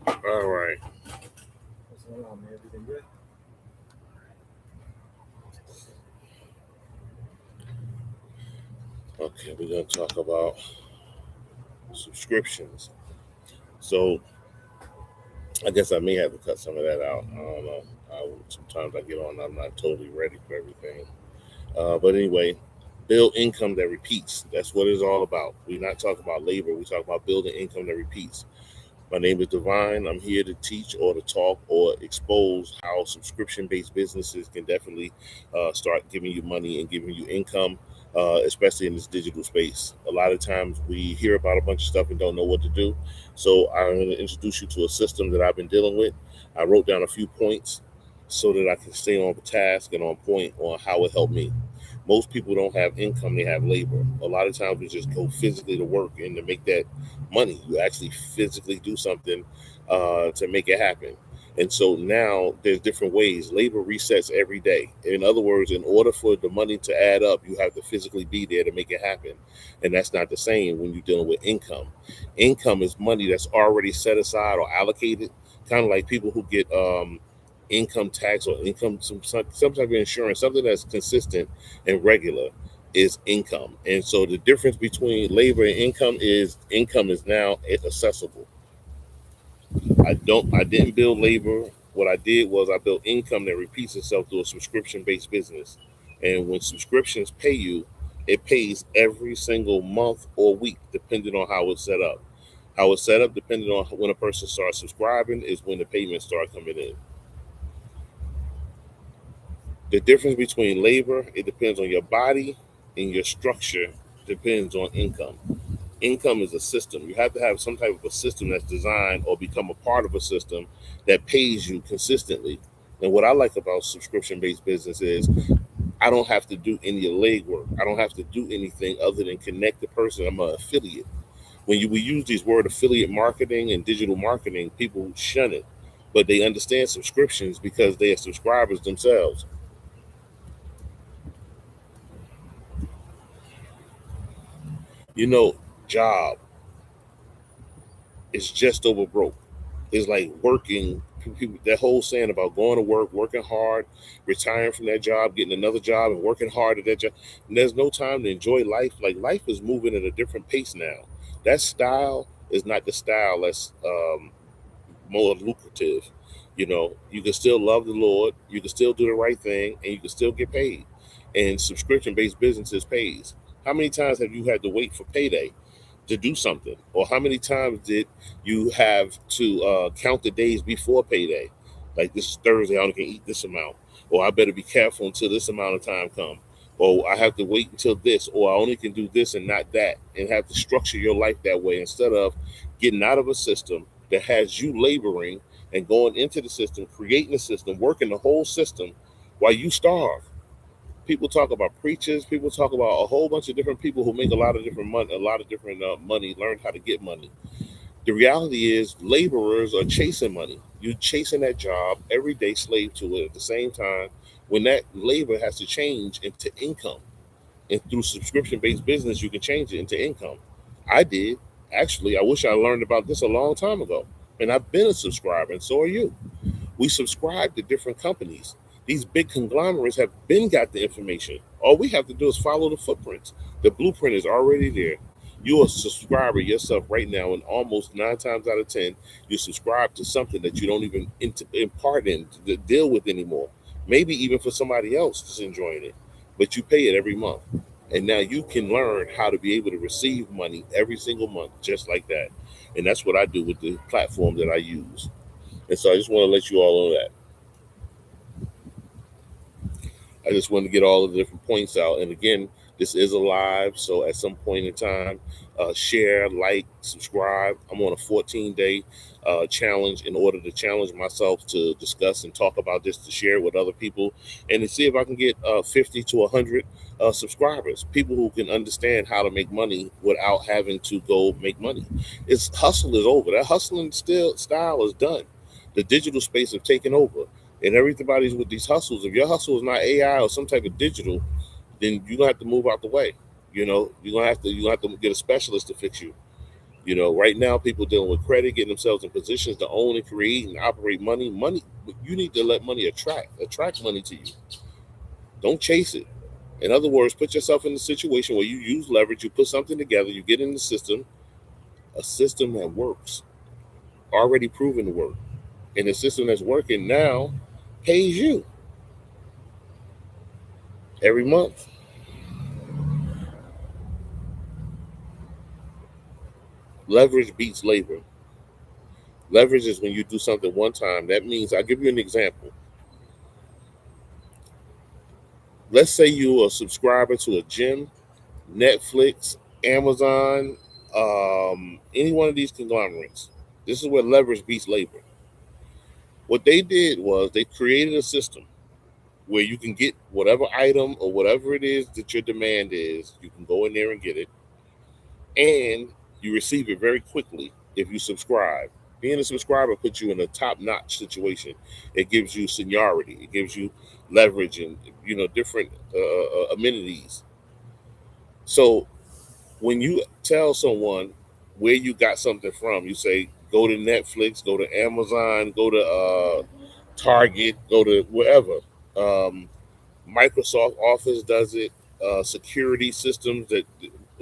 All right. What's going on, man? Everything good? Okay, we're gonna talk about subscriptions. So I guess I may have to cut some of that out. I don't know. Sometimes I get on, I'm not totally ready for everything. But anyway, build income that repeats. That's what it's all about. We're not talking about labor. We talk about building income that repeats. My name is Divine. I'm here to teach or to talk or expose how subscription-based businesses can definitely start giving you money and giving you income, especially in this digital space. A lot of times we hear about a bunch of stuff and don't know what to do. So I'm going to introduce you to a system that I've been dealing with. I wrote down a few points so that I can stay on task and on point on how it helped me. Most people don't have income, they have labor. A lot of times we just go physically to work and to make that money. You actually physically do something to make it happen. And so now there's different ways. Labor resets every day. In other words, in order for the money to add up, you have to physically be there to make it happen. And that's not the same when you're dealing with income. Income is money that's already set aside or allocated, kind of like people who get income tax or income, some type of insurance, something that's consistent and regular is income. And so the difference between labor and income is now accessible. I didn't build labor. What I did was I built income that repeats itself through a subscription based business. And when subscriptions pay you, it pays every single month or week, depending on how it's set up. How it's set up, depending on when a person starts subscribing, is when the payments start coming in. The difference between labor, it depends on your body, and your structure depends on income. Income is a system. You have to have some type of a system that's designed or become a part of a system that pays you consistently. And what I like about subscription based business is I don't have to do any legwork. I don't have to do anything other than connect the person. I'm an affiliate. When we use these word affiliate marketing and digital marketing, people shun it, but they understand subscriptions because they are subscribers themselves. You know, job is just over broke. It's like working. People, that whole saying about going to work, working hard, retiring from that job, getting another job, and working hard at that job. And there's no time to enjoy life. Like life is moving at a different pace now. That style is not the style that's more lucrative. You know, you can still love the Lord, you can still do the right thing, and you can still get paid. And subscription-based businesses pays. How many times have you had to wait for payday to do something? Or how many times did you have to count the days before payday? Like this is Thursday, I only can eat this amount. Or I better be careful until this amount of time comes. Or I have to wait until this, or I only can do this and not that, and have to structure your life that way instead of getting out of a system that has you laboring and going into the system, creating the system, working the whole system while you starve. People talk about preachers. People talk about a whole bunch of different people who make a lot of different money, money, learn how to get money. The reality is, laborers are chasing money. You're chasing that job every day, slave to it. At the same time, when that labor has to change into income, and through subscription-based business, you can change it into income. I did actually. I wish I learned about this a long time ago, and I've been a subscriber, and so are you. We subscribe to different companies. These big conglomerates have been got the information. All we have to do is follow the footprints. The blueprint is already there. You're a subscriber yourself right now, and almost 9 times out of 10, you subscribe to something that you don't even impart in to deal with anymore. Maybe even for somebody else that's enjoying it, but you pay it every month. And now you can learn how to be able to receive money every single month, just like that. And that's what I do with the platform that I use. And so I just want to let you all know that. I just want to get all of the different points out. And again, this is a live, so at some point in time, share, like, subscribe. I'm on a 14-day challenge in order to challenge myself to discuss and talk about this, to share with other people, and to see if I can get 50 to 100 subscribers, people who can understand how to make money without having to go make money. It's hustle is over. That hustling still style is done. The digital space have taken over, and everybody's with these hustles. If your hustle is not AI or some type of digital, then you're gonna have to move out the way. You're gonna have to get a specialist to fix you. Right now people dealing with credit, getting themselves in positions to own and create and operate money. Money, you need to let money attract money to you. Don't chase it. In other words, put yourself in a situation where you use leverage, you put something together, you get in the system, a system that works, already proven to work. And the system that's working now pays you every month. Leverage beats labor. Leverage is when you do something one time. That means, I'll give you an example. Let's say you're a subscriber to a gym, Netflix, Amazon, any one of these conglomerates. This is where leverage beats labor. What they did was they created a system where you can get whatever item or whatever it is that your demand is. You can go in there and get it, and you receive it very quickly if you subscribe. Being a subscriber puts you in a top-notch situation. It gives you seniority. It gives you leverage and different amenities. So when you tell someone where you got something from, you say go to Netflix, go to Amazon, go to Target, go to wherever. Um, Microsoft Office does it. Security systems that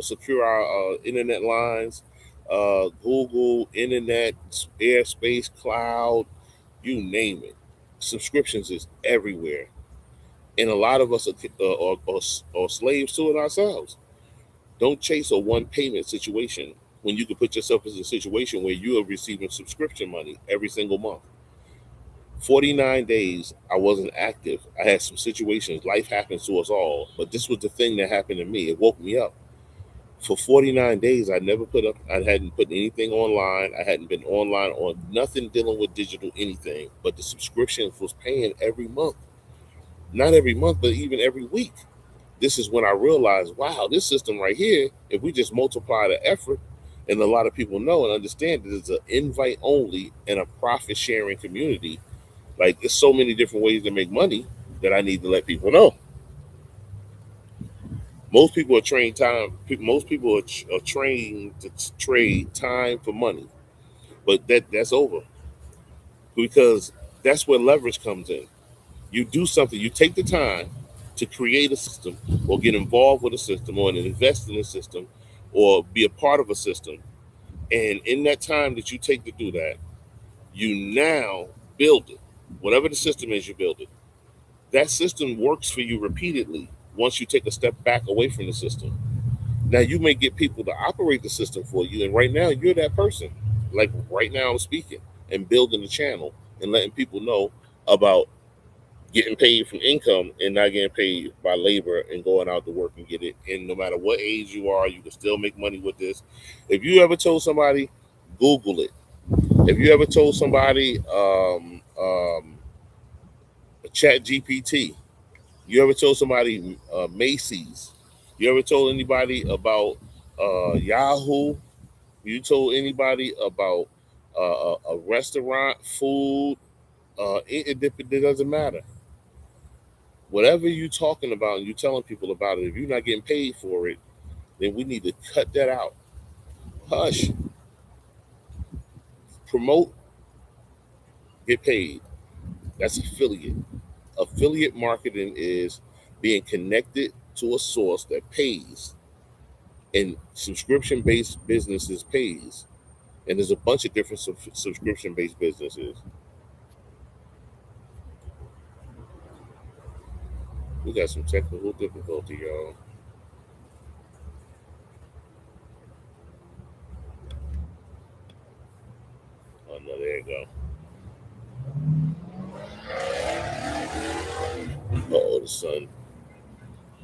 secure our internet lines. Google, internet, airspace, cloud, you name it. Subscriptions is everywhere, and a lot of us are slaves to it ourselves. Don't chase a one payment situation when you can put yourself in a situation where you are receiving subscription money every single month. 49 days I wasn't active. I had some situations. Life happens to us all. But this was the thing that happened to me. It woke me up. For 49 days, I hadn't put anything online. I hadn't been online on nothing dealing with digital anything. But the subscription was paying every month. Not every month, but even every week. This is when I realized, wow, this system right here, if we just multiply the effort, and a lot of people know and understand that it's an invite only and a profit sharing community. Like, there's so many different ways to make money that I need to let people know. Most people are trained time. Most people are trained to trade time for money, but that's over because that's where leverage comes in. You do something. You take the time to create a system, or get involved with a system, or invest in a system, or be a part of a system. And in that time that you take to do that, you now build it. Whatever the system is, you build it. That system works for you repeatedly once you take a step back away from the system. Now you may get people to operate the system for you, and right now you're that person. Like right now I'm speaking and building the channel and letting people know about getting paid from income and not getting paid by labor and going out to work and get it. And no matter what age you are, you can still make money with this. If you ever told somebody, Google it. If you ever told somebody, Chat GPT, you ever told somebody Macy's? You ever told anybody about Yahoo? You told anybody about a restaurant, food? It doesn't matter. Whatever you talking about and you telling people about it, if you're not getting paid for it, then we need to cut that out. Hush, promote, get paid. That's affiliate. Affiliate marketing is being connected to a source that pays, and subscription based businesses pays. And there's a bunch of different subscription based businesses. We got some technical difficulty, y'all. Oh no, there you go. Oh, the sun.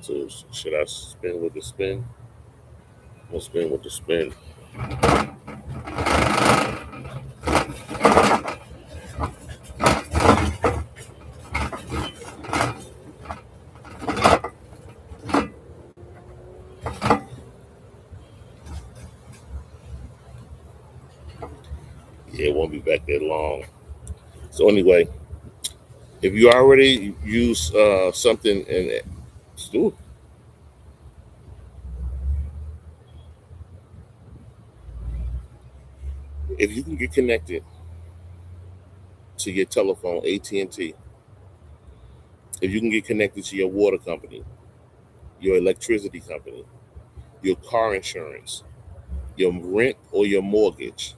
So should I spin with the spin? I'll spin with the spin. Yeah, it won't be back that long. So anyway, if you already use something and ooh, If you can get connected to your telephone, AT&T, if you can get connected to your water company, your electricity company, your car insurance, your rent or your mortgage,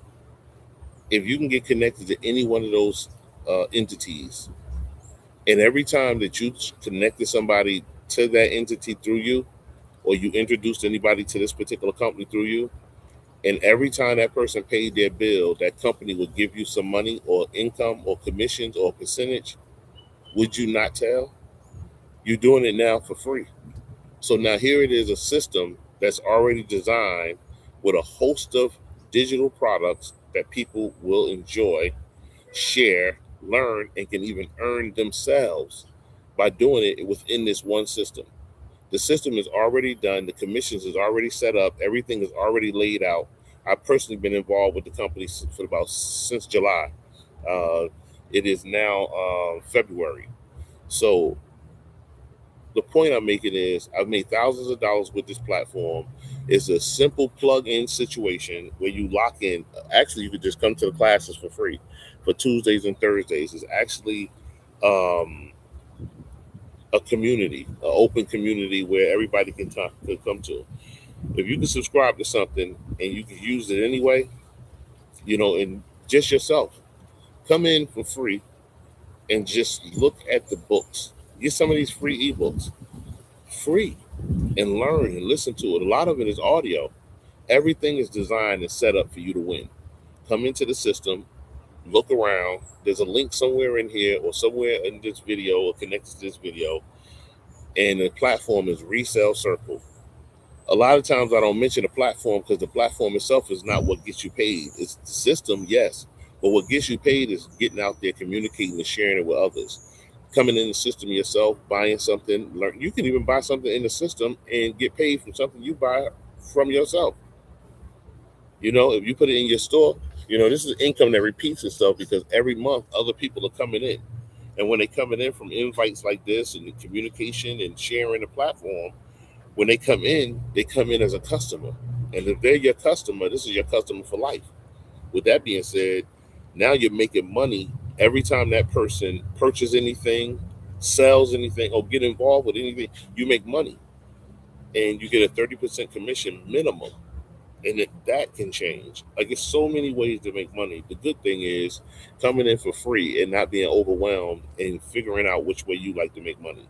if you can get connected to any one of those entities, and every time that you connected somebody to that entity through you, or you introduced anybody to this particular company through you, and every time that person paid their bill, that company would give you some money or income or commissions or percentage, would you not tell? You're doing it now for free. So now here it is, a system that's already designed with a host of digital products that people will enjoy, share, learn, and can even earn themselves by doing it within this one system. The system is already done. The commissions is already set up. Everything is already laid out. I've personally been involved with the company for about since July. Uh, it is now February. So the point I'm making is I've made thousands of dollars with this platform. It's a simple plug-in situation where you lock in. Actually, you could just come to the classes for free for Tuesdays and Thursdays. It's actually um, a community, an open community where everybody can come to. If you can subscribe to something and you can use it anyway, and just yourself, come in for free and just look at the books. Get some of these free ebooks, free, and learn and listen to it. A lot of it is audio. Everything is designed and set up for you to win. Come into the system, look around. There's a link somewhere in here or somewhere in this video or connected to this video, and the platform is Resale Circle. A lot of times I don't mention the platform because the platform itself is not what gets you paid. It's the system, yes, but what gets you paid is getting out there, communicating, and sharing it with others. Coming in the system yourself, buying something. Learn. You can even buy something in the system and get paid from something you buy from yourself. If you put it in your store, this is income that repeats itself because every month other people are coming in. And when they're coming in from invites like this and the communication and sharing the platform, when they come in as a customer. And if they're your customer, this is your customer for life. With that being said, now you're making money every time that person purchases anything, sells anything, or get involved with anything, you make money. And you get a 30% commission minimum. And that can change. Like, it's so many ways to make money. The good thing is coming in for free and not being overwhelmed and figuring out which way you like to make money.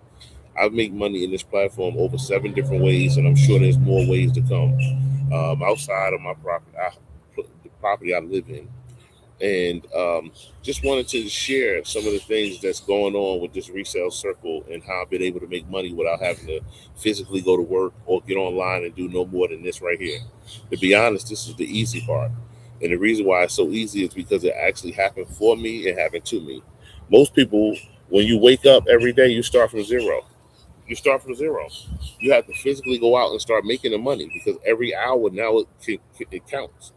I've made money in this platform over 7 different ways, and I'm sure there's more ways to come. Outside of my property, the property I live in, and just wanted to share some of the things that's going on with this resale circle and how I've been able to make money without having to physically go to work or get online and do no more than this right here. To be honest, this is the easy part, and the reason why it's so easy is because it actually happened for me and happened to me. Most people, when you wake up every day, you start from zero. You start from zero. You have to physically go out and start making the money because every hour now it counts.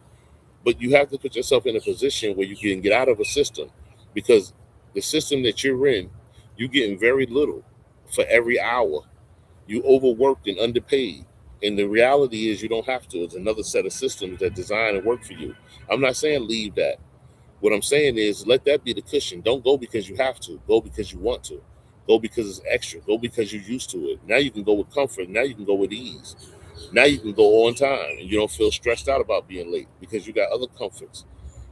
But you have to put yourself in a position where you can get out of a system because the system that you're in, you're getting very little for every hour. You overworked and underpaid. And the reality is you don't have to. It's another set of systems that design and work for you. I'm not saying leave that. What I'm saying is let that be the cushion. Don't go because you have to. Go because you want to. Go because it's extra. Go because you're used to it. Now you can go with comfort. Now you can go with ease. Now you can go on time and you don't feel stressed out about being late because you got other comforts.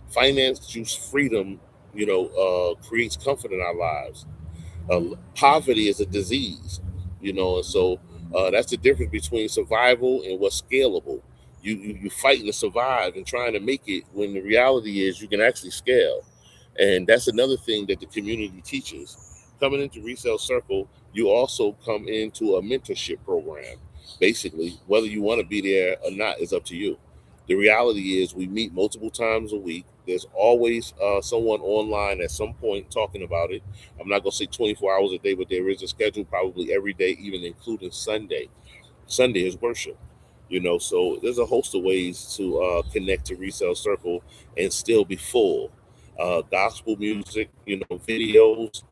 Finance juice freedom, creates comfort in our lives. Poverty is a disease, and so that's the difference between survival and what's scalable. You fighting to survive and trying to make it when the reality is you can actually scale, and that's another thing that the community teaches. Coming into Resale Circle, you also come into a mentorship program. Basically, whether you want to be there or not is up to you. The reality is we meet multiple times a week. There's always someone online at some point talking about it. I'm not going to say 24 hours a day, but there is a schedule probably every day, even including Sunday. Sunday is worship. So there's a host of ways to connect to Resale Circle and still be full. Gospel music, videos,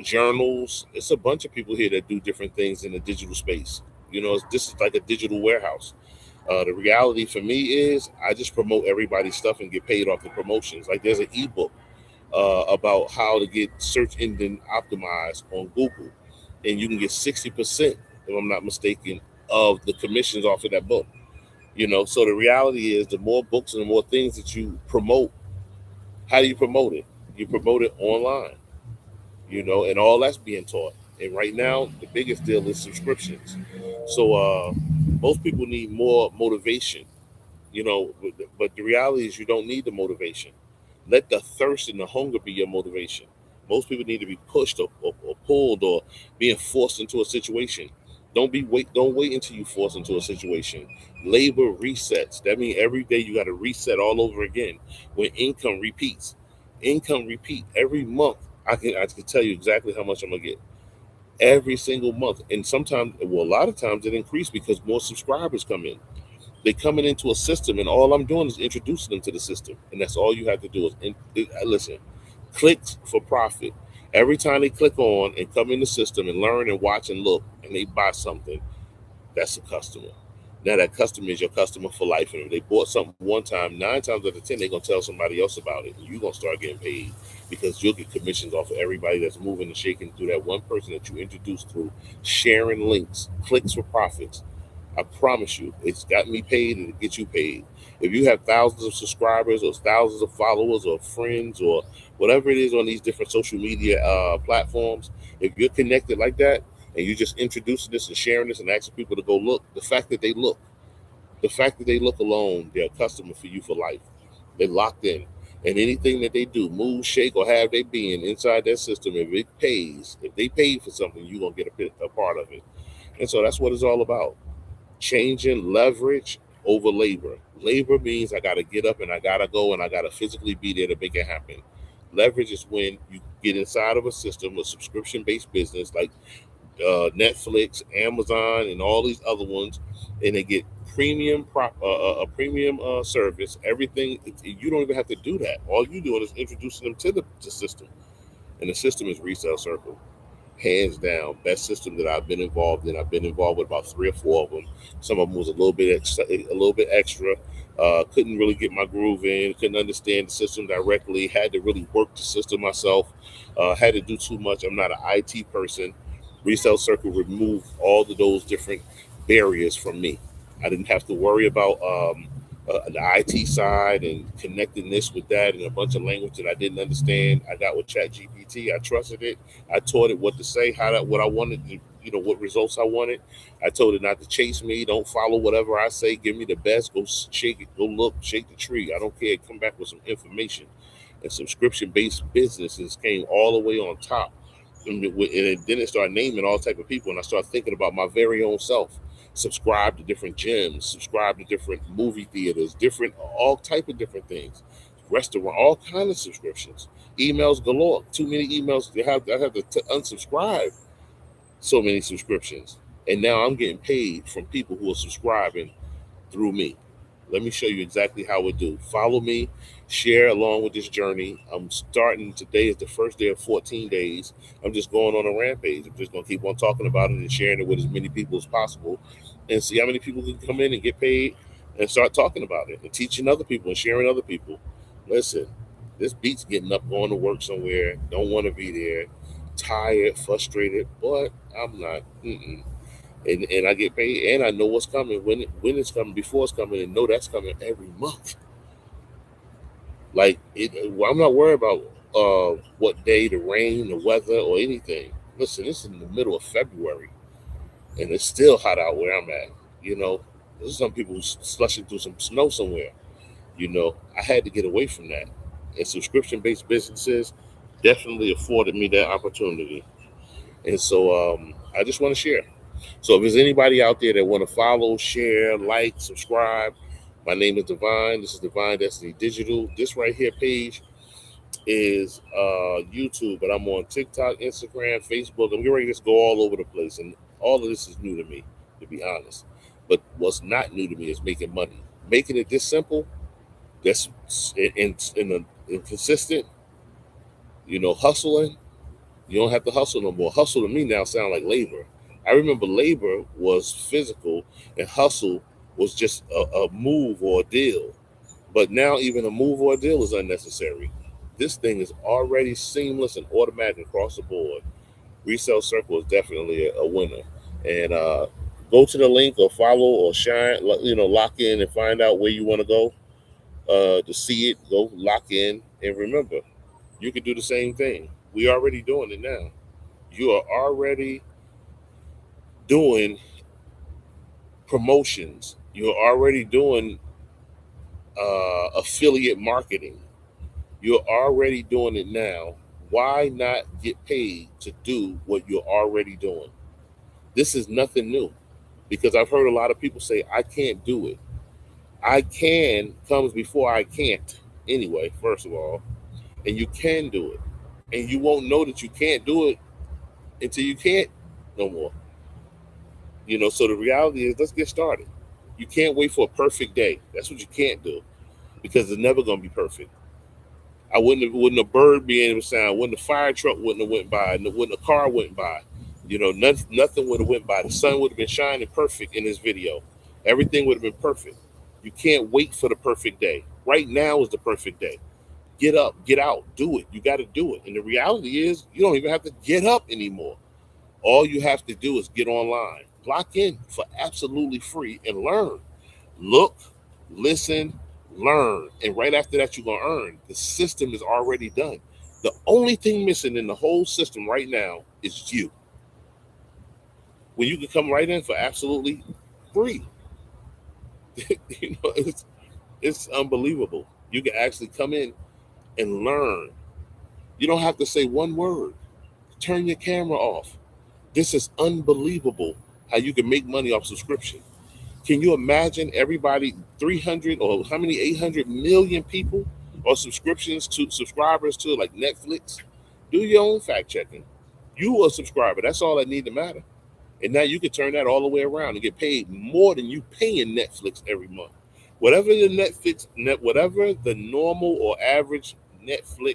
journals. It's a bunch of people here that do different things in the digital space. This is like a digital warehouse. The reality for me is I just promote everybody's stuff and get paid off the promotions. Like there's an ebook about how to get search engine optimized on Google, and you can get 60%, if I'm not mistaken, of the commissions off of that book. So the reality is the more books and the more things that you promote, how do you promote it? You promote it online, and all that's being taught. And right now, the biggest deal is subscriptions. So most people need more motivation, but the reality is you don't need the motivation. Let the thirst and the hunger be your motivation. Most people need to be pushed or pulled or being forced into a situation. Don't wait until you force into a situation. Labor resets. That means every day you got to reset all over again. When income repeats, every month. I can tell you exactly how much I'm gonna get every single month, and sometimes, well, a lot of times it increased because more subscribers come in. They coming into a system, and all I'm doing is introducing them to the system, and that's all you have to do is listen. Clicks for profit. Every time they click on and come in the system and learn and watch and look, and they buy something, that's a customer. Now that customer is your customer for life, and if they bought something one time, 9 times out of 10 they're gonna tell somebody else about it, and you're gonna start getting paid because you'll get commissions off of everybody that's moving and shaking through that one person that you introduced through sharing links, clicks for profits. I promise you, it's got me paid and it gets you paid. If you have thousands of subscribers or thousands of followers or friends or whatever it is on these different social media platforms, if you're connected like that and you're just introducing this and sharing this and asking people to go look, the fact that they look alone, they're a customer for you for life. They're locked in. And anything that they do, move, shake, or have they being inside that system, if they pay for something, you're going to get a part of it. And so that's what it's all about, changing leverage over labor. Labor means I got to get up and I got to go and I got to physically be there to make it happen. Leverage is when you get inside of a system, a subscription based business like Netflix, Amazon, and all these other ones, and they get a premium service. Everything you don't even have to do that. All you doing is introducing them to the system, and the system is Resale Circle, hands down best system that I've been involved in. I've been involved with about 3 or 4 of them. Some of them was a little bit extra. Couldn't really get my groove in. Couldn't understand the system directly. Had to really work the system myself. Had to do too much. I'm not an IT person. Resale Circle removed all of those different barriers from me. I didn't have to worry about the IT side and connecting this with that and a bunch of language that I didn't understand. I got with Chat GPT. I trusted it. I taught it what to say, what I wanted to, what results I wanted. I told it not to chase me. Don't follow whatever I say. Give me the best. Go shake it. Go look. Shake the tree. I don't care. Come back with some information. And subscription-based businesses came all the way on top. And then it started naming all type of people, and I started thinking about my very own self. Subscribe to different gyms, subscribe to different movie theaters, different all type of different things, restaurant, all kind of subscriptions, emails galore. Too many emails. I have to unsubscribe so many subscriptions, and now I'm getting paid from people who are subscribing through me. Let me show you exactly how we do. Follow me, share along with this journey. I'm starting today is the first day of 14 days. I'm just going on a rampage. I'm just gonna keep on talking about it and sharing it with as many people as possible, and see how many people can come in and get paid, and start talking about it and teaching other people and sharing other people. Listen, this beats getting up, going to work somewhere. Don't want to be there. Tired, frustrated, but I'm not. Mm-mm. And I get paid, and I know what's coming when it's coming, before it's coming, and know that's coming every month. Like well, I'm not worried about what day, the rain, the weather, or anything. Listen, it's in the middle of February, and it's still hot out where I'm at. You know, there's some people slushing through some snow somewhere. I had to get away from that, and subscription-based businesses definitely afforded me that opportunity. And so I just want to share. So if there's anybody out there that want to follow, share, like, subscribe, my name is Divine. This is Divine Destiny Digital. This right here page is YouTube, but I'm on TikTok, Instagram, Facebook. I'm getting ready to just go all over the place, and all of this is new to me, to be honest. But what's not new to me is making money. Making it this simple, that's in consistent, hustling. You don't have to hustle no more. Hustle to me now sound like labor. I remember labor was physical and hustle was just a move or a deal. But now even a move or a deal is unnecessary. This thing is already seamless and automatic across the board. Resale Circle is definitely a winner. And go to the link or follow or shine, lock in and find out where you want to go to see it. Go lock in and remember, you can do the same thing. We already doing it now. You are already doing promotions. You're already doing affiliate marketing. You're already doing it now. Why not get paid to do what you're already doing? This is nothing new because I've heard a lot of people say, I can't do it. I can comes before I can't anyway, first of all, and you can do it. And you won't know that you can't do it until you can't no more. So the reality is, let's get started. You can't wait for a perfect day. That's what you can't do because it's never going to be perfect. I wouldn't a bird be able to sound, wouldn't a fire truck wouldn't have went by, wouldn't a car went by. Nothing would have went by. The sun would have been shining perfect in this video. Everything would have been perfect. You can't wait for the perfect day. Right now is the perfect day. Get up, get out, do it. You got to do it. And the reality is, you don't even have to get up anymore. All you have to do is get online, lock in for absolutely free, and learn. Look, listen, learn. And right after that, you're going to earn. The system is already done. The only thing missing in the whole system right now is you. When you can come right in for absolutely free. It's unbelievable. You can actually come in and learn. You don't have to say one word. Turn your camera off. This is unbelievable how you can make money off subscription. Can you imagine everybody 300 or how many 800 million people or subscribers to like Netflix? Do your own fact checking. You a subscriber. That's all that need to matter. And now you can turn that all the way around and get paid more than you paying Netflix every month. Whatever the normal or average Netflix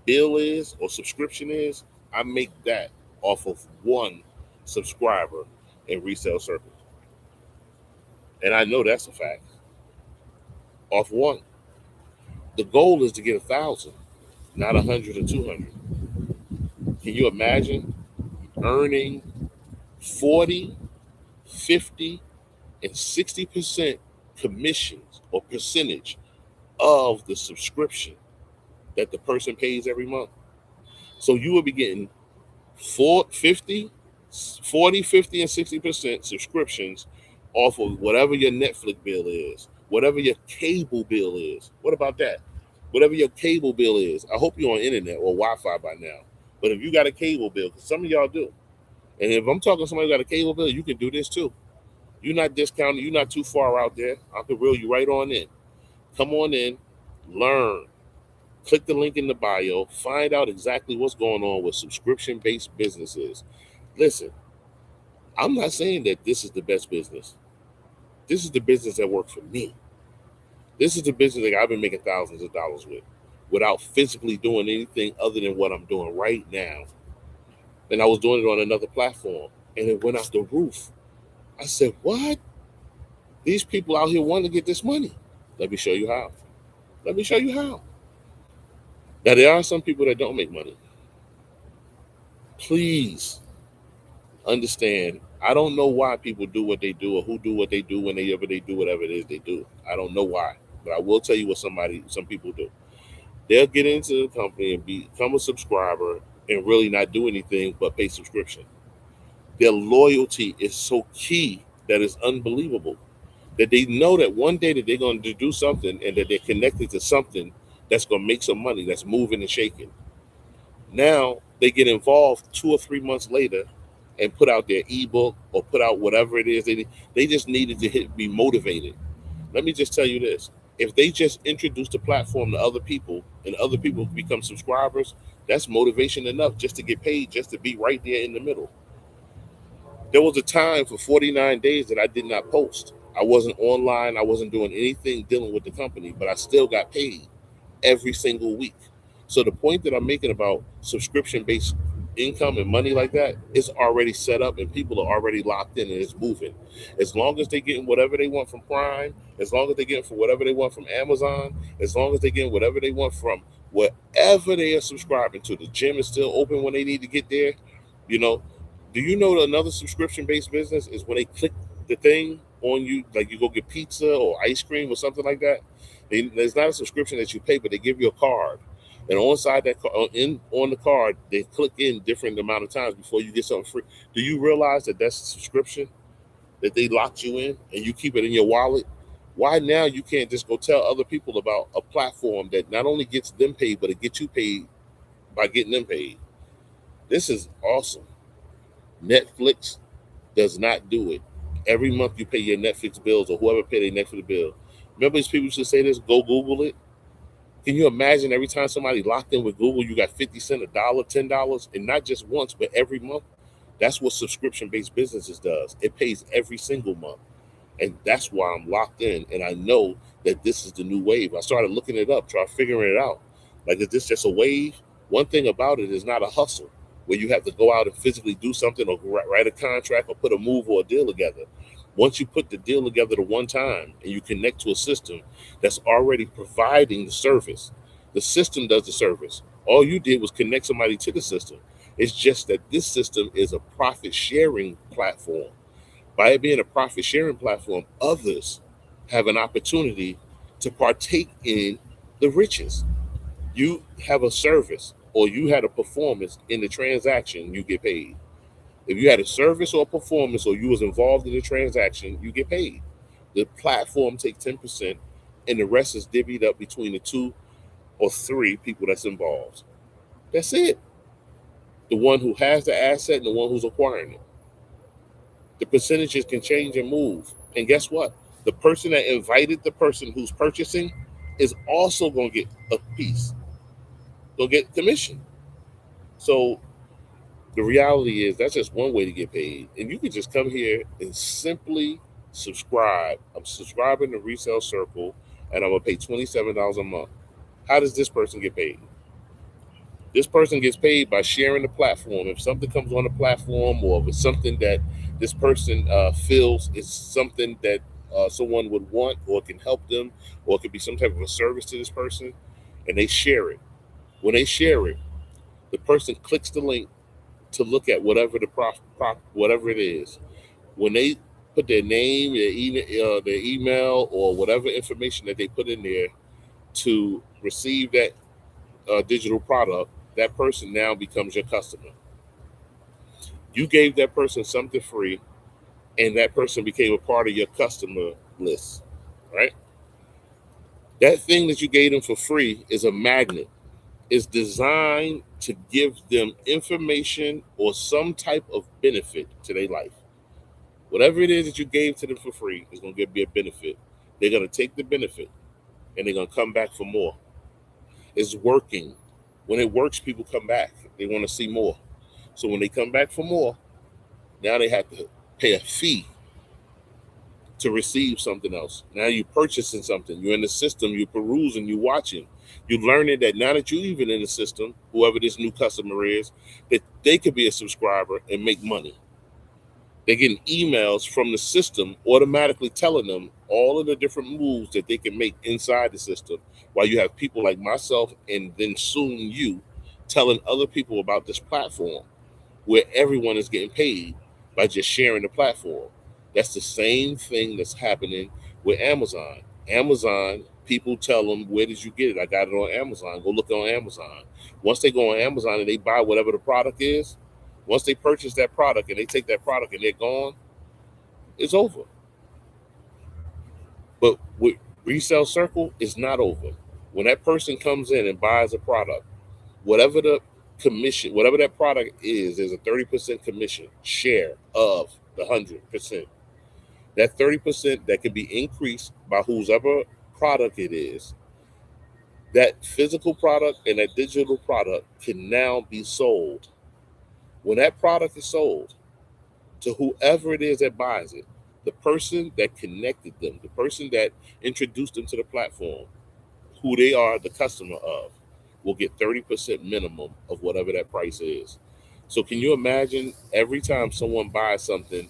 bill is or subscription is, I make that off of one subscriber in resale circles. And I know that's a fact. Off one. The goal is to get 1,000, not 100 or 200. Can you imagine earning 40, 50, and 60% commissions or percentage of the subscription that the person pays every month? So you will be getting 50, 40, 50, and 60% subscriptions off of whatever your Netflix bill is, whatever your cable bill is. What about that? Whatever your cable bill is. I hope you're on internet or Wi-Fi by now. But if you got a cable bill, because some of y'all do, and if I'm talking to somebody who got a cable bill, you can do this too. You're not discounted. You're not too far out there. I can reel you right on in. Come on in, learn. Click the link in the bio. Find out exactly what's going on with subscription-based businesses. Listen, I'm not saying that this is the best business. This is the business that worked for me. This is the business that I've been making thousands of dollars with without physically doing anything other than what I'm doing right now. And I was doing it on another platform and it went out the roof. I said, what? These people out here want to get this money. Let me show you how. Let me show you how. Now, there are some people that don't make money. Please understand. I don't know why people do what they do or who do what they do whenever they do whatever it is they do. I don't know why. But I will tell you what some people do. They'll get into the company and become a subscriber and really not do anything but pay subscription. Their loyalty is so key that it's unbelievable. That they know that one day that they're going to do something and that they're connected to something that's going to make some money, that's moving and shaking. Now they get involved 2 or 3 months later and put out their ebook or put out whatever it is they just needed to be motivated. Let me just tell you this: if they just introduce the platform to other people and other people become subscribers, that's motivation enough just to get paid, just to be right there in the middle. There was a time for 49 days that I did not post. I wasn't online. I wasn't doing anything dealing with the company, but I still got paid every single week. So the point that I'm making about subscription based income and money like that, it's already set up and people are already locked in and it's moving. As long as they're getting whatever they want from Prime, as long as they're getting for whatever they want from Amazon, as long as they're getting whatever they want from whatever they are subscribing to, the gym is still open when they need to get there. You know, do you know that another subscription based business is when they click the thing on you, like you go get pizza or ice cream or something like that? There's not a subscription that you pay, but they give you a card, and on side that in on the card, they click in different amount of times before you get something free. Do you realize that that's a subscription that they locked you in, and you keep it in your wallet? Why now you can't just go tell other people about a platform that not only gets them paid, but it gets you paid by getting them paid? This is awesome. Netflix does not do it. Every month you pay your Netflix bills or whoever pay their Netflix bill. Remember these people used to say this, go Google it? Can you imagine every time somebody locked in with Google, you got 50 cents, a dollar, $10, and not just once, but every month? That's what subscription based businesses does. It pays every single month. And that's why I'm locked in. And I know that this is the new wave. I started looking it up, try figuring it out. Like, is this just a wave? One thing about it is not a hustle where you have to go out and physically do something or write a contract or put a move or a deal together. Once you put the deal together the one time and you connect to a system that's already providing the service, the system does the service. All you did was connect somebody to the system. It's just that this system is a profit sharing platform. By it being a profit sharing platform, others have an opportunity to partake in the riches. You have a service or you had a performance in the transaction, you get paid. If you had a service or a performance or you was involved in the transaction, you get paid. The platform takes 10% and the rest is divvied up between the two or three people that's involved. That's it. The one who has the asset and the one who's acquiring it. The percentages can change and move. And guess what? The person that invited the person who's purchasing is also going to get a piece. They'll get commission. So the reality is that's just one way to get paid. And you can just come here and simply subscribe. I'm subscribing to Resale Circle and I'm going to pay $27 a month. How does this person get paid? This person gets paid by sharing the platform. If something comes on the platform, or if it's something that this person feels is something that someone would want, or can help them, or it could be some type of a service to this person, and they share it. When they share it, the person clicks the link to look at whatever whatever it is. When they put their name, their email, or whatever information that they put in there to receive that digital product, that person now becomes your customer. You gave that person something free, and that person became a part of your customer list, right? That thing that you gave them for free is a magnet. It's designed to give them information or some type of benefit to their life. Whatever it is that you gave to them for free is going to be a benefit. They're going to take the benefit and they're going to come back for more. It's working. When it works, people come back. They want to see more. So when they come back for more, now they have to pay a fee to receive something else. Now you're purchasing something. You're in the system. You're perusing. You're watching. You're learning that now that you're even in the system, whoever this new customer is, that they could be a subscriber and make money. They're getting emails from the system automatically telling them all of the different moves that they can make inside the system. While you have people like myself and then soon you telling other people about this platform where everyone is getting paid by just sharing the platform. That's the same thing that's happening with Amazon. Amazon, people tell them, where did you get it? I got it on Amazon. Go look on Amazon. Once they go on Amazon and they buy whatever the product is, once they purchase that product and they take that product and they're gone, it's over. But with Resale Circle, it's not over. When that person comes in and buys a product, whatever the commission, whatever that product is, there's a 30% commission share of the 100%. That 30% that can be increased by whoever product it is, that physical product and that digital product can now be sold. When that product is sold to whoever it is that buys it, the person that connected them, the person that introduced them to the platform, who they are the customer of, will get 30% minimum of whatever that price is. So can you imagine every time someone buys something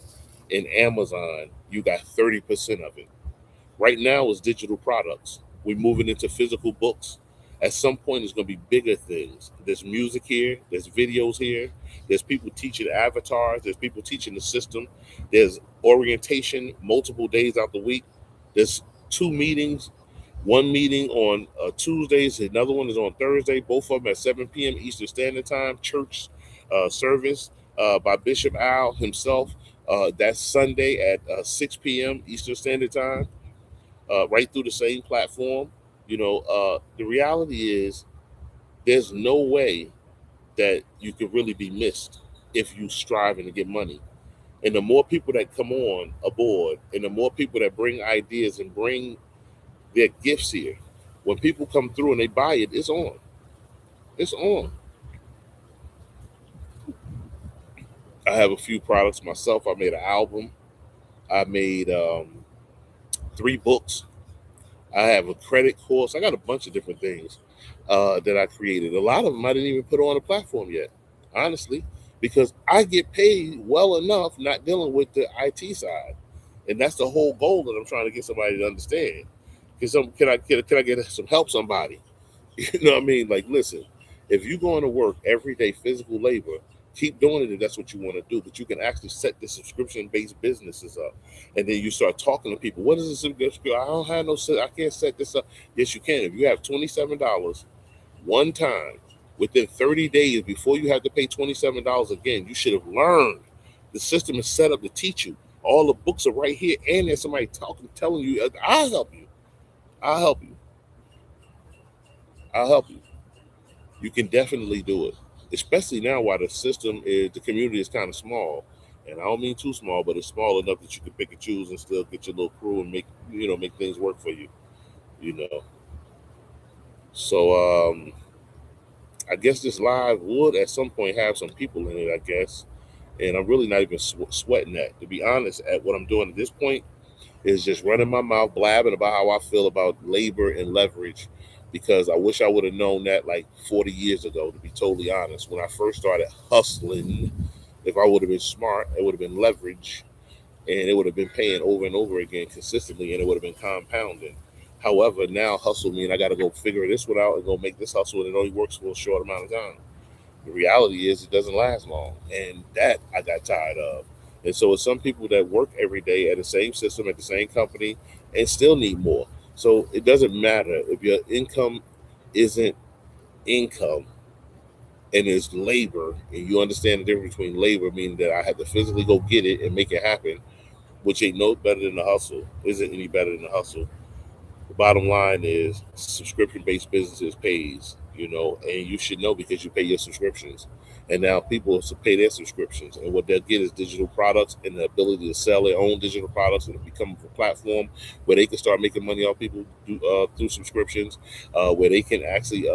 in Amazon, you got 30% of it. Right now it's digital products. We're moving into physical books. At some point, it's going to be bigger things. There's music here. There's videos here. There's people teaching avatars. There's people teaching the system. There's orientation multiple days out the week. There's two meetings. One meeting on Tuesdays. Another one is on Thursday. Both of them at 7 p.m. Eastern Standard Time. Church service by Bishop Al himself. That's Sunday at 6 p.m. Eastern Standard Time, right through the same platform. The reality is there's no way that you could really be missed if you striving to get money. And the more people that come on aboard, and the more people that bring ideas and bring their gifts here, when people come through and they buy it, it's on. It's on. I have a few products myself. I made an album. I made 3 books. I have a credit course. I got a bunch of different things that I created. A lot of them I didn't even put on the platform yet, honestly, because I get paid well enough not dealing with the IT side, and that's the whole goal that I'm trying to get somebody to understand. Can I get some help, somebody? You know what I mean? Like, listen, if you're going to work every day, physical labor, keep doing it if that's what you want to do. But you can actually set the subscription-based businesses up, and then you start talking to people. What is a subscription? I don't have no. I can't set this up. Yes, you can. If you have $27 one time within 30 days before you have to pay $27 again, you should have learned. The system is set up to teach you. All the books are right here, and there's somebody talking, telling you, "I'll help you. I'll help you. I'll help you." You can definitely do it, especially now while the community is kind of small, and I don't mean too small, but it's small enough that you can pick and choose and still get your little crew and make things work for you. You know, so I guess this live would at some point have some people in it. I guess, and I'm really not even sweating that. To be honest, at what I'm doing at this point is just running my mouth, blabbing about how I feel about labor and leverage, because I wish I would have known that like 40 years ago, to be totally honest. When I first started hustling, if I would have been smart, it would have been leverage, and it would have been paying over and over again consistently, and it would have been compounding. However, now hustle mean I got to go figure this one out and go make this hustle, and it only works for a short amount of time. The reality is it doesn't last long, and that I got tired of. And so it's some people that work every day at the same system at the same company and still need more. So it doesn't matter if your income isn't income and it's labor, and you understand the difference between labor, meaning that I have to physically go get it and make it happen, which ain't no better than the hustle, isn't any better than the hustle. The bottom line is subscription based businesses pays, and you should know because you pay your subscriptions. And now people pay their subscriptions, and what they'll get is digital products and the ability to sell their own digital products and become a platform where they can start making money off people through subscriptions, where they can actually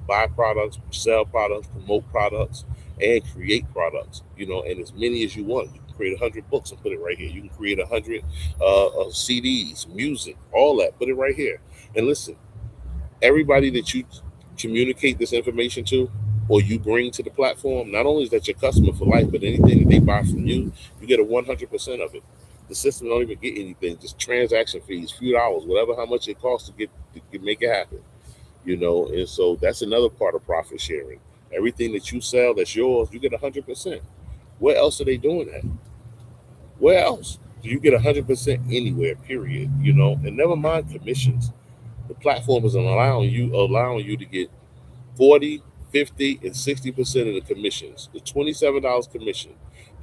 buy products, sell products, promote products, and create products. And as many as you want. You can create 100 books and put it right here. You can create 100 CDs, music, all that. Put it right here. And listen, everybody that you communicate this information to or you bring to the platform, not only is that your customer for life, but anything that they buy from you, you get a 100% of it. The system don't even get anything, just transaction fees, few dollars, whatever, how much it costs to make it happen. And so that's another part of profit sharing. Everything that you sell that's yours, you get 100%. Where else are they doing that? Where else do you get 100% anywhere? Period. And never mind commissions. The platform is allowing you to get 40, 50, and 60% of the commissions. The $27 commission,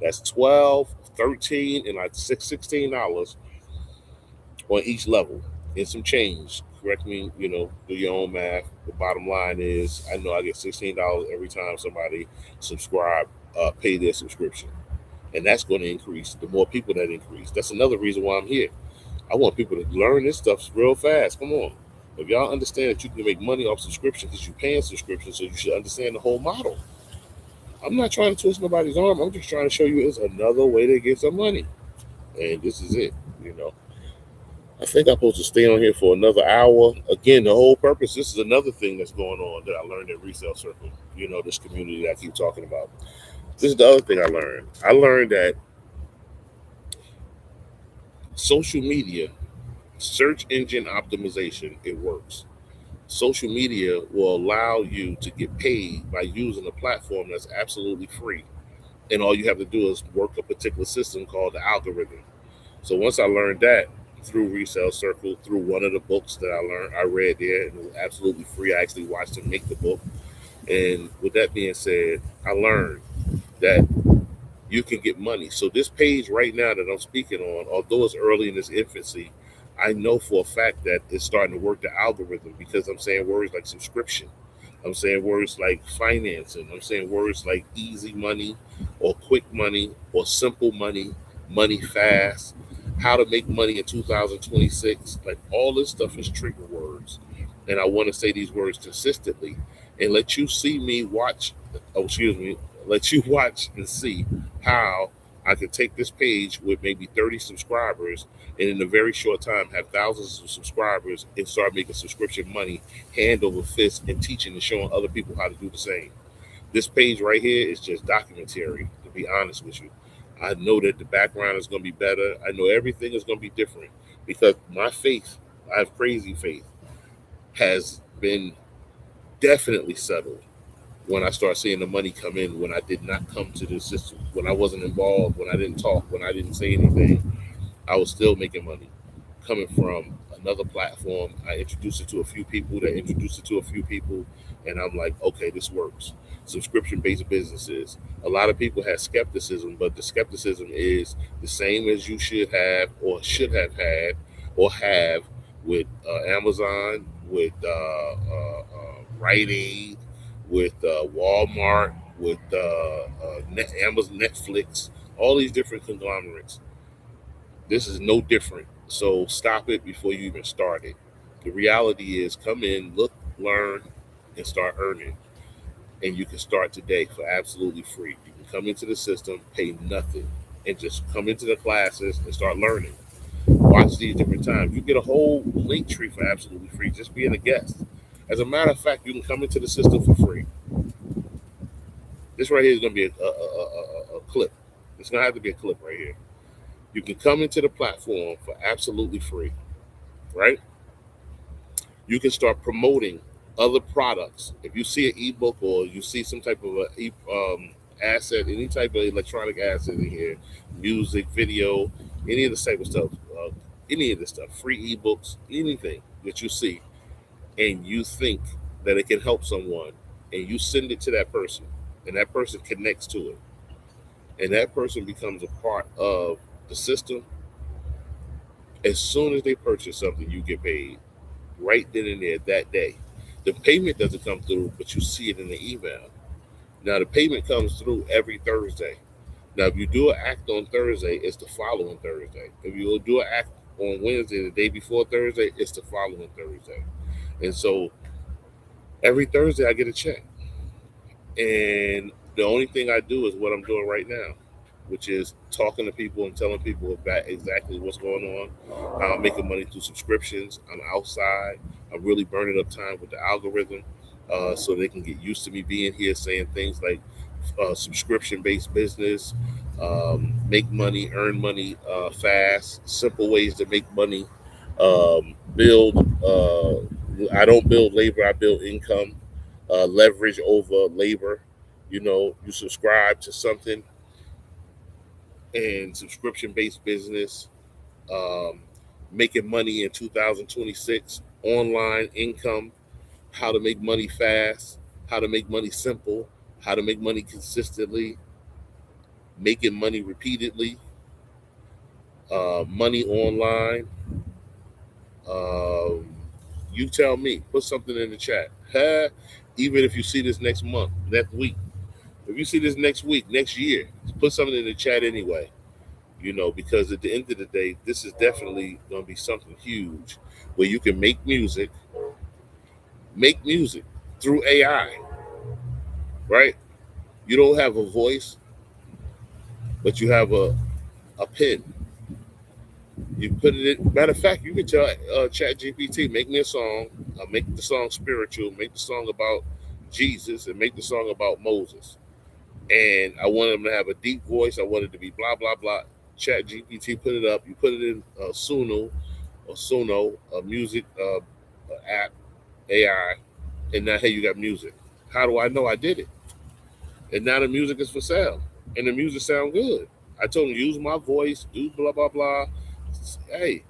that's 12, 13, and like $16 on each level, and some change. Correct me, do your own math. The bottom line is, I know I get $16 every time somebody subscribe, pay their subscription, and that's going to increase. The more people that increase, that's another reason why I'm here. I want people to learn this stuff real fast. Come on. If y'all understand that you can make money off subscription because you're paying subscription, so you should understand the whole model. I'm not trying to twist nobody's arm. I'm just trying to show you it's another way to get some money. And this is it. You know, I think I'm supposed to stay on here for another hour. Again, the whole purpose, this is another thing that's going on that I learned at Resale Circle, this community that I keep talking about. This is the other thing I learned. I learned that social media, search engine optimization, it works. Social media will allow you to get paid by using a platform that's absolutely free. And all you have to do is work a particular system called the algorithm. So once I learned that through Resale Circle, through one of the books that I read there, and it was absolutely free. I actually watched them make the book. And with that being said, I learned that you can get money. So this page right now that I'm speaking on, although it's early in its infancy, I know for a fact that it's starting to work the algorithm because I'm saying words like subscription. I'm saying words like financing. I'm saying words like easy money or quick money or simple money, money fast, how to make money in 2026. Like all this stuff is trigger words. And I want to say these words consistently and let you see me watch, oh, excuse me, let you watch and see how I can take this page with maybe 30 subscribers and in a very short time have thousands of subscribers and start making subscription money hand over fist and teaching and showing other people how to do the same. This page right here is just documentary, to be honest with you. I know that the background is going to be better. I know everything is going to be different because my faith, I have crazy faith, has been definitely settled when I start seeing the money come in, when I did not come to the system, when I wasn't involved, when I didn't talk, when I didn't say anything, I was still making money coming from another platform. I introduced it to a few people that introduced it to a few people, and I'm like, okay, this works. Subscription based businesses. A lot of people have skepticism, but the skepticism is the same as you should have had or have with Amazon, with Rite Aid, with Walmart, with Amazon, Netflix, all these different conglomerates. This is no different. So stop it before you even start it. The reality is come in, look, learn, and start earning. And you can start today for absolutely free. You can come into the system, pay nothing, and just come into the classes and start learning. Watch these different times. You get a whole link tree for absolutely free, just being a guest. As a matter of fact, you can come into the system for free. This right here is going to be a clip. It's going to have to be a clip right here. You can come into the platform for absolutely free, right? You can start promoting other products. If you see an ebook or you see some type of asset, any type of electronic asset in here, music, video, any of this type of stuff, any of this stuff, free ebooks, anything that you see, and you think that it can help someone, and you send it to that person, and that person connects to it, and that person becomes a part of the system. As soon as they purchase something, you get paid right then and there that day. The payment doesn't come through, but you see it in the email. Now the payment comes through every Thursday. Now if you do an act on Thursday, it's the following Thursday. If you do an act on Wednesday, the day before Thursday, it's the following Thursday. And so every Thursday I get a check. And the only thing I do is what I'm doing right now, which is talking to people and telling people about exactly what's going on, how I'm making money through subscriptions. I'm outside. I'm really burning up time with the algorithm so they can get used to me being here saying things like subscription based business, make money, earn money fast, simple ways to make money, build. I don't build labor, I build income, leverage over labor. You know, you subscribe to something and subscription based business, um, making money in 2026, online income, how to make money fast, how to make money simple, how to make money consistently, making money repeatedly, money online. Um, you tell me, put something in the chat. Huh? Even if you see this next month, next week, if you see this next week, next year, put something in the chat anyway. You know, because at the end of the day, this is definitely going to be something huge where you can make music through AI, right? You don't have a voice, but you have a pen. You put it in, matter of fact, you can tell Chat GPT, make me a song, make the song spiritual, make the song about Jesus, and make the song about Moses. and I wanted them to have a deep voice. I wanted it to be blah blah blah. Chat GPT put it up. You put it in Suno, a music app, AI, and now hey, you got music. How do I know I did it? And now the music is for sale, and the music sound good. I told them use my voice, do blah blah blah. Hey,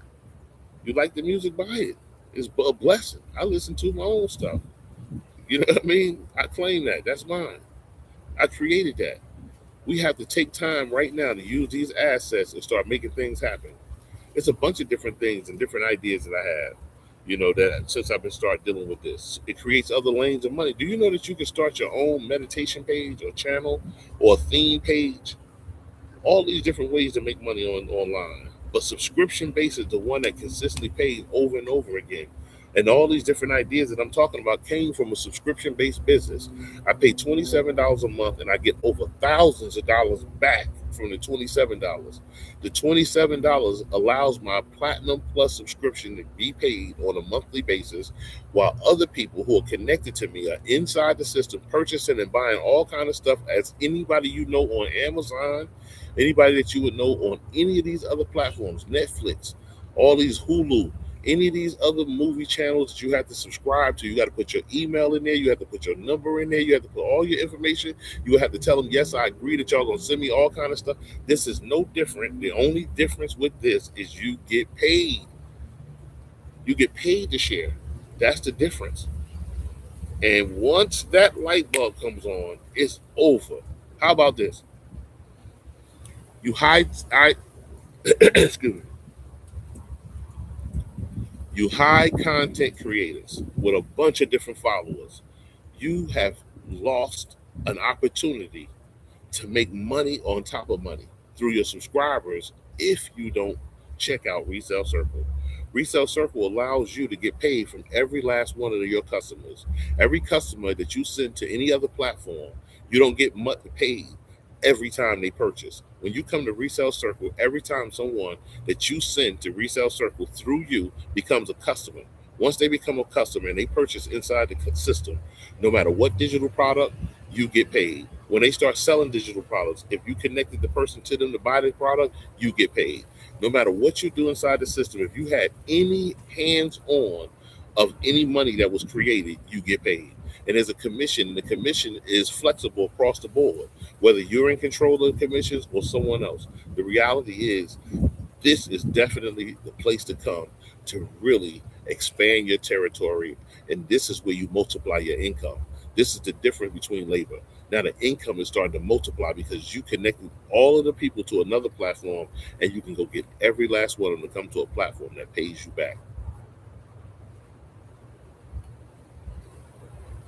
you like the music? Buy it. It's a blessing. I listen to my own stuff. You know what I mean? I claim that. That's mine. I created that. We have to take time right now to use these assets and start making things happen. It's a bunch of different things and different ideas that I have. That since I've been start dealing with this, it creates other lanes of money. Do you know that you can start your own meditation page or channel or theme page? All these different ways to make money online. But subscription based is the one that consistently pays over and over again. And all these different ideas that I'm talking about came from a subscription based business. I pay $27 a month and I get over thousands of dollars back from the $27. The $27 allows my Platinum Plus subscription to be paid on a monthly basis, while other people who are connected to me are inside the system purchasing and buying all kind of stuff as anybody you know on Amazon, anybody that you would know on any of these other platforms, Netflix, all these Hulu, any of these other movie channels that you have to subscribe to. You got to put your email in there. You have to put your number in there. You have to put all your information. You have to tell them, yes, I agree that y'all gonna send me all kind of stuff. This is no different. The only difference with this is you get paid. You get paid to share. That's the difference. And once that light bulb comes on, it's over. How about this? You hide, I excuse me. You high content creators with a bunch of different followers, you have lost an opportunity to make money on top of money through your subscribers if you don't check out Resale Circle. Resale Circle allows you to get paid from every last one of your customers. Every customer that you send to any other platform, you don't get much paid every time they purchase. When you come to Resale Circle, every time someone that you send to Resale Circle through you becomes a customer. Once they become a customer and they purchase inside the system, no matter what digital product, you get paid. When they start selling digital products, if you connected the person to them to buy the product, you get paid. No matter what you do inside the system, if you had any hands on of any money that was created, you get paid. And there's a commission, and the commission is flexible across the board, whether you're in control of the commissions or someone else. The reality is, this is definitely the place to come to really expand your territory. And this is where you multiply your income. This is the difference between labor. Now the income is starting to multiply because you connected all of the people to another platform, and you can go get every last one of them to come to a platform that pays you back.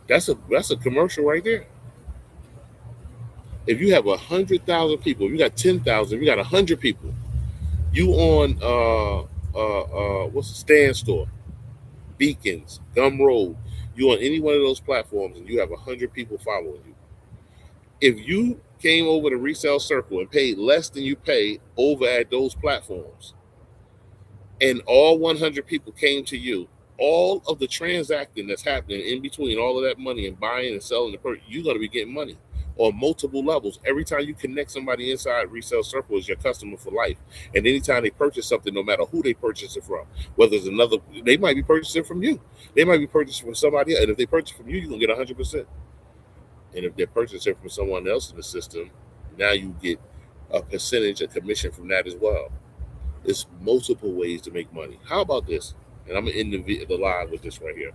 That's a commercial right there. If you have 100,000 people, if you got 10,000, if you got 100 people, you on what's the stand store, Beacons, Gumroad, you on any one of those platforms, and you have 100 people following you. If you came over to Resale Circle and paid less than you pay over at those platforms, and all 100 people came to you, all of the transacting that's happening in between all of that money and buying and selling you're going to be getting money on multiple levels. Every time you connect somebody inside Resale Circle is your customer for life. And anytime they purchase something, no matter who they purchase it from, whether it's another, they might be purchasing from you. They might be purchasing from somebody else. And if they purchase from you, you're going to get 100%. And if they're purchasing from someone else in the system, now you get a percentage, a commission from that as well. There's multiple ways to make money. How about this? And I'm gonna end the live with this right here.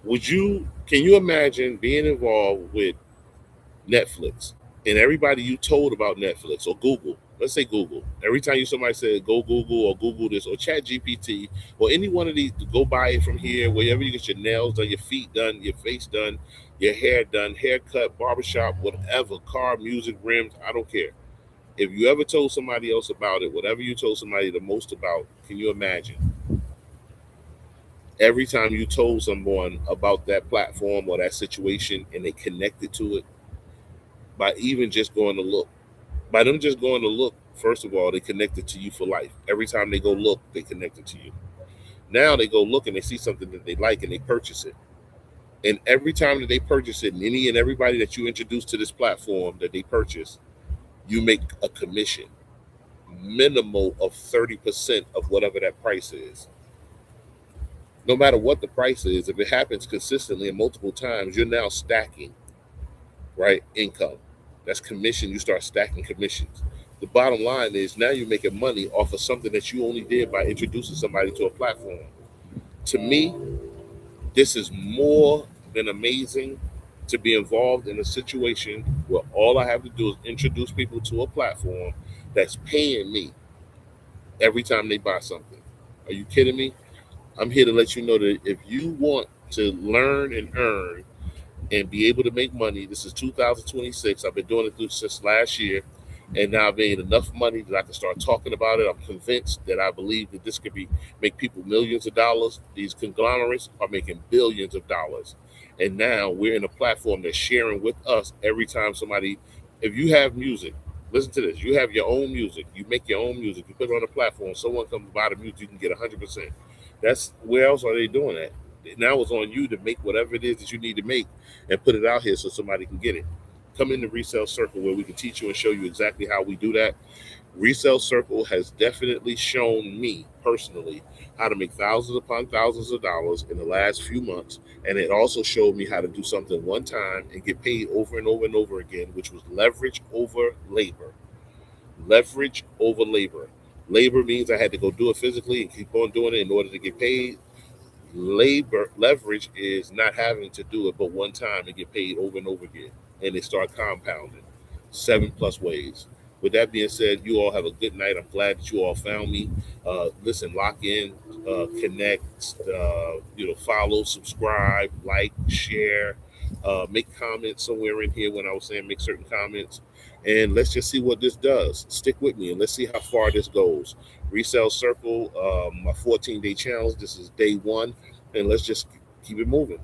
Would you? Can you imagine being involved with Netflix and everybody you told about Netflix or Google? Let's say Google. Every time you somebody said go Google or Google this or Chat GPT or any one of these, go buy it from here. Wherever you get your nails done, your feet done, your face done, your hair done, haircut, barbershop, whatever, car, music, rims. I don't care. If you ever told somebody else about it, whatever you told somebody the most about, can you imagine? Every time you told someone about that platform or that situation and they connected to it by even just going to look, by them just going to look, first of all, they connected to you for life. Every time they go look, they connected to you. Now they go look and they see something that they like and they purchase it. And every time that they purchase it, and any and everybody that you introduce to this platform that they purchase, you make a commission, minimal of 30% of whatever that price is. No matter what the price is, if it happens consistently and multiple times, you're now stacking, right? Income. That's commission. You start stacking commissions. The bottom line is now you're making money off of something that you only did by introducing somebody to a platform. To me, this is more than amazing to be involved in a situation where all I have to do is introduce people to a platform that's paying me every time they buy something. Are you kidding me? I'm here to let you know that if you want to learn and earn and be able to make money. This is 2026. I've been doing it through since last year, and now I've made enough money that I can start talking about it. I'm convinced that I believe that this could be make people millions of dollars. These conglomerates are making billions of dollars, and now we're in a platform that's sharing with us every time somebody. If you have music, listen to this. You have your own music. You make your own music. You put it on a platform. Someone comes buy the music. You can get 100%. That's where else are they doing that? Now it's on you to make whatever it is that you need to make and put it out here so somebody can get it. Come in the resale circle where we can teach you and show you exactly how we do that. Resale circle has definitely shown me personally how to make thousands upon thousands of dollars in the last few months. And it also showed me how to do something one time and get paid over and over and over again, which was leverage over labor. Leverage over labor. Labor means I had to go do it physically and keep on doing it in order to get paid. Labor leverage is not having to do it but one time and get paid over and over again, and they start compounding 7+ ways. With that being said, you all have a good night. I'm glad that you all found me. Listen, lock in, connect, follow, subscribe, like, share, make comments somewhere in here when I was saying make certain comments, and let's just see what this does. Stick with me and let's see how far this goes. Resale Circle, my 14-day challenge. This is day one, and let's just keep it moving.